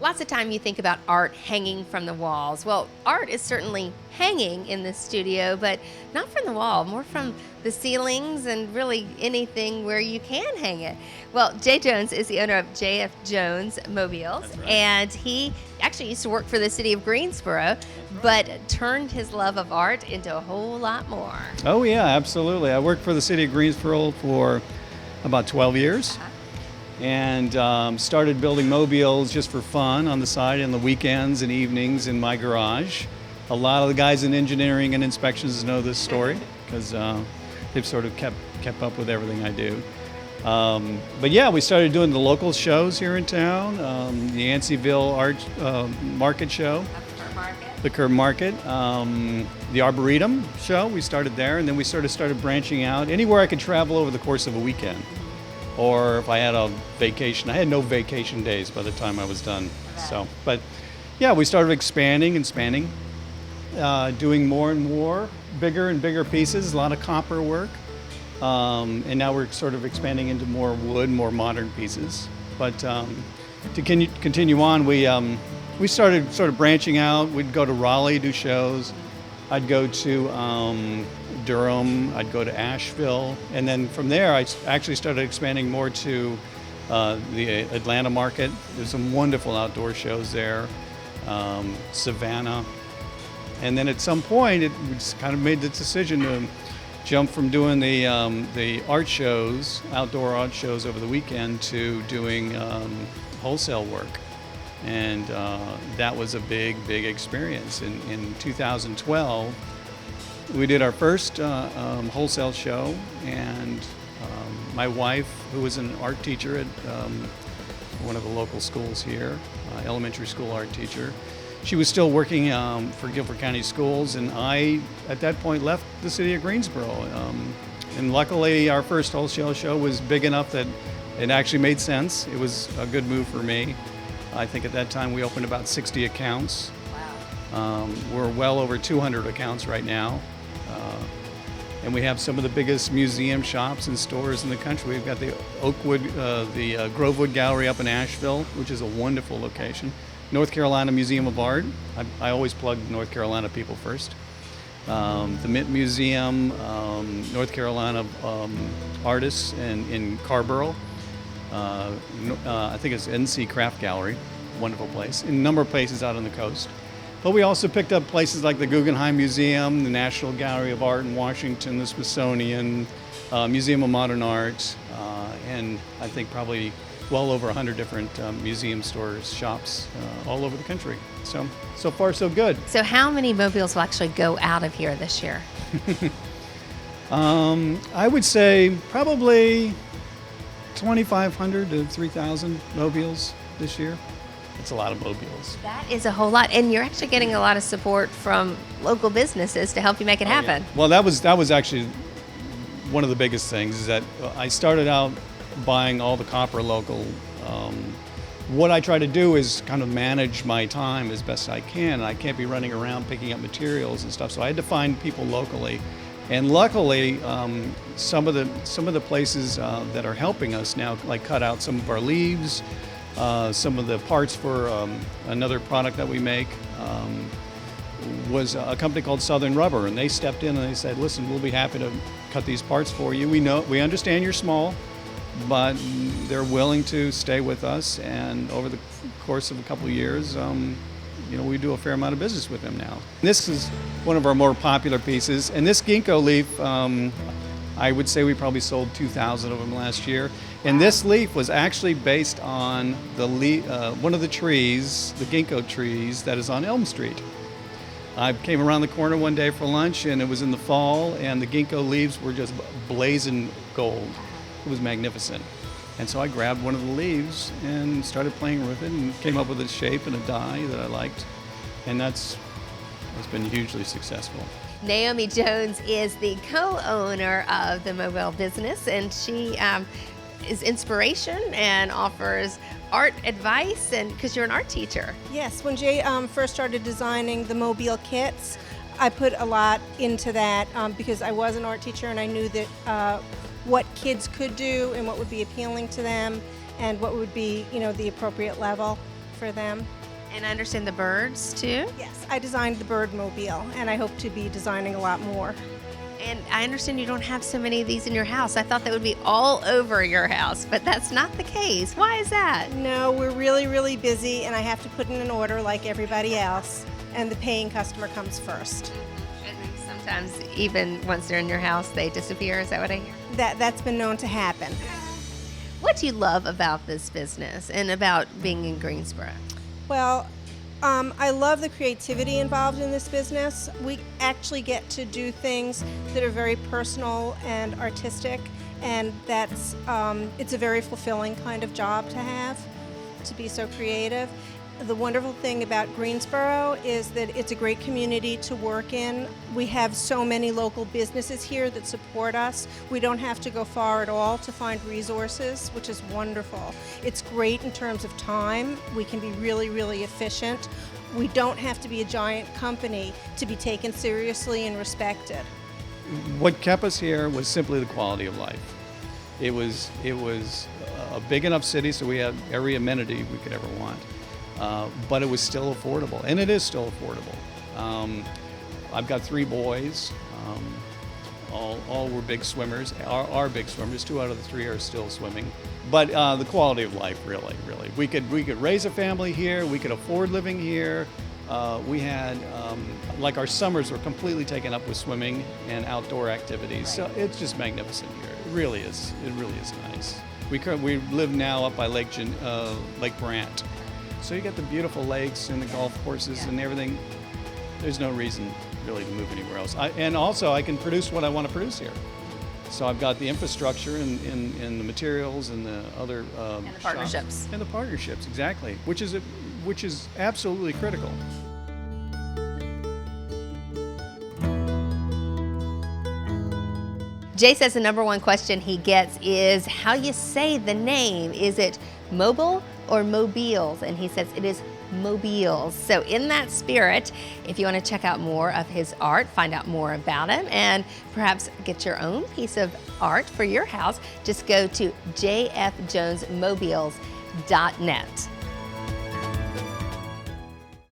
Lots of time you think about art hanging from the walls. Well, art is certainly hanging in the studio, but not from the wall, more from the ceilings and really anything where you can hang it. Well, Jay Jones is the owner of JF Jones Mobiles, That's right. and he actually used to work for the city of Greensboro, but turned his love of art into a whole lot more. Oh yeah, absolutely. I worked for the city of Greensboro for about 12 years. And started building mobiles just for fun on the side in the weekends and evenings in my garage. A lot of the guys in engineering and inspections know this story because they've sort of kept up with everything I do. But yeah, we started doing the local shows here in town, the Yanceyville Art Market Show, the Curb Market, the Arboretum show. We started there, and then we sort of started branching out anywhere I could travel over the course of a weekend. Or if I had a vacation, I had no vacation days by the time I was done. So, but yeah, we started expanding and spanning, doing more and more, bigger and bigger pieces, a lot of copper work. And now we're sort of expanding into more wood, more modern pieces. But to continue on, we started sort of branching out. We'd go to Raleigh, do shows. I'd go to Durham, I'd go to Asheville, and then from there I actually started expanding more to the Atlanta market. There's some wonderful outdoor shows there, Savannah, and then at some point we just kind of made the decision to jump from doing the art shows, outdoor art shows over the weekend, to doing wholesale work. And that was a big experience. In 2012, we did our first wholesale show, and my wife, who was an art teacher at one of the local schools here, elementary school art teacher, she was still working for Guilford County Schools, and I, at that point, left the city of Greensboro. And luckily, our first wholesale show was big enough that it actually made sense. It was a good move for me. I think at that time we opened about 60 accounts. Wow. We're well over 200 accounts right now. And we have some of the biggest museum shops and stores in the country. We've got the Oakwood, the Grovewood Gallery up in Asheville, which is a wonderful location. North Carolina Museum of Art. I always plug North Carolina people first. The Mint Museum, North Carolina artists in Carborough. I think it's NC Craft Gallery, wonderful place, and a number of places out on the coast. But we also picked up places like the Guggenheim Museum, the National Gallery of Art in Washington, the Smithsonian, Museum of Modern Art, and I think probably well over 100 different museum stores, shops all over the country. So far so good. So how many mobiles will actually go out of here this year? I would say probably 2,500 to 3,000 mobiles this year. That's a lot of mobiles. That is a whole lot, and you're actually getting a lot of support from local businesses to help you make it happen. Yeah. Well, that was actually one of the biggest things, is that I started out buying all the copper local. What I try to do is kind of manage my time as best I can. I can't be running around picking up materials and stuff, so I had to find people locally. And luckily, some of the places that are helping us now, like cut out some of our leaves, some of the parts for another product that we make, was a company called Southern Rubber, and they stepped in and they said, "Listen, we'll be happy to cut these parts for you. We understand you're small, but they're willing to stay with us." And over the course of a couple of years, we do a fair amount of business with them now. This is one of our more popular pieces, and this ginkgo leaf, I would say we probably sold 2,000 of them last year. And this leaf was actually based on one of the trees, the ginkgo trees, that is on Elm Street. I came around the corner one day for lunch, and it was in the fall, and the ginkgo leaves were just blazing gold. It was magnificent. And so I grabbed one of the leaves and started playing with it and came up with a shape and a die that I liked. And that's been hugely successful. Naomi Jones is the co-owner of the mobile business, and she is inspiration and offers art advice, and because you're an art teacher. Yes, when Jay first started designing the mobile kits, I put a lot into that because I was an art teacher and I knew that what kids could do and what would be appealing to them and what would be, the appropriate level for them. And I understand the birds too. Yes, I designed the Birdmobile, and I hope to be designing a lot more. And I understand you don't have so many of these in your house. I thought that would be all over your house, but that's not the case. Why is that? No, we're really, really busy, and I have to put in an order like everybody else, and the paying customer comes first. And then sometimes even once they're in your house, they disappear. Is that what I hear? That's been known to happen. What do you love about this business and about being in Greensboro? Well, I love the creativity involved in this business. We actually get to do things that are very personal and artistic, and that's it's a very fulfilling kind of job to have, to be so creative. The wonderful thing about Greensboro is that it's a great community to work in. We have so many local businesses here that support us. We don't have to go far at all to find resources, which is wonderful. It's great in terms of time. We can be really, really efficient. We don't have to be a giant company to be taken seriously and respected. What kept us here was simply the quality of life. It was a big enough city, so we had every amenity we could ever want. But it was still affordable, and it is still affordable. I've got 3 boys. All were big swimmers, are big swimmers. 2 out of the 3 are still swimming. But the quality of life, really. We could raise a family here. We could afford living here. We had, like our summers were completely taken up with swimming and outdoor activities. So it's just magnificent here. It really is. It really is nice. We live now up by Lake Brant. So you got the beautiful lakes and the golf courses and everything. There's no reason really to move anywhere else. And also I can produce what I want to produce here. So I've got the infrastructure and the materials and the other And the partnerships. shops. And the partnerships, exactly, which is absolutely critical. Jay says the number one question he gets is how you say the name. Is it mobile or mobiles? And he says it is mobiles. So in that spirit, if you want to check out more of his art, find out more about him, and perhaps get your own piece of art for your house, just go to jfjonesmobiles.net.